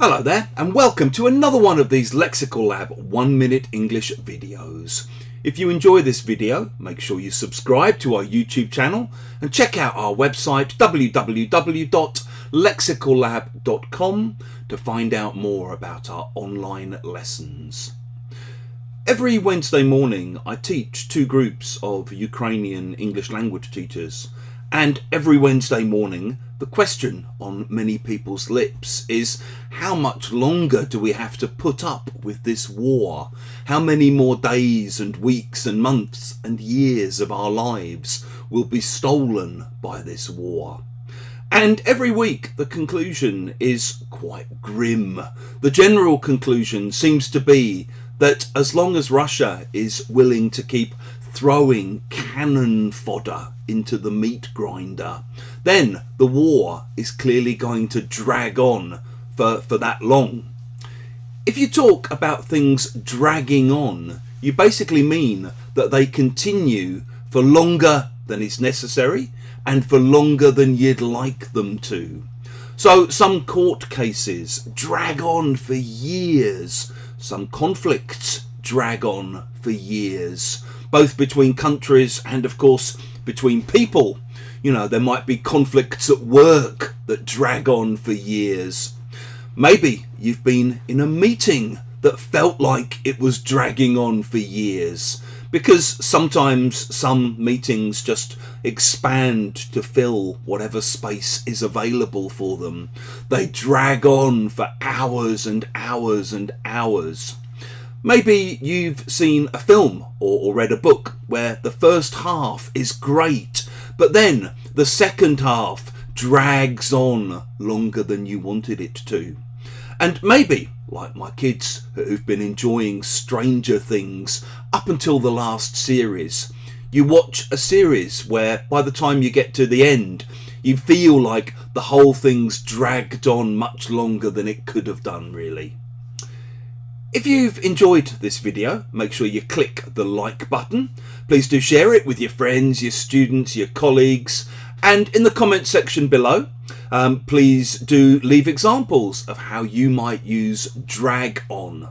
Hello there and welcome to another one of these Lexical Lab 1 minute English videos. If you enjoy this video, make sure you subscribe to our YouTube channel and check out our website www.lexicallab.com to find out more about our online lessons. Every Wednesday morning I teach two groups of Ukrainian English language teachers, and every Wednesday morning the question on many people's lips is, how much longer do we have to put up with this war? How many more days and weeks and months and years of our lives will be stolen by this war? And every week the conclusion is quite grim. The general conclusion seems to be that as long as Russia is willing to keep throwing cannon fodder into the meat grinder, then the war is clearly going to drag on for that long. If you talk about things dragging on, you basically mean that they continue for longer than is necessary and for longer than you'd like them to. So some court cases drag on for years, some conflicts drag on for years, both between countries and of course between people. You know, there might be conflicts at work that drag on for years. Maybe you've been in a meeting that felt like it was dragging on for years, because sometimes some meetings just expand to fill whatever space is available for them. They drag on for hours and hours and hours. Maybe you've seen a film or read a book where the first half is great, but then the second half drags on longer than you wanted it to. And maybe, like my kids who've been enjoying Stranger Things up until the last series, you watch a series where by the time you get to the end, you feel like the whole thing's dragged on much longer than it could have done, really. If you've enjoyed this video, make sure you click the like button. Please do share it with your friends, your students, your colleagues, and in the comment section below, please do leave examples of how you might use drag on.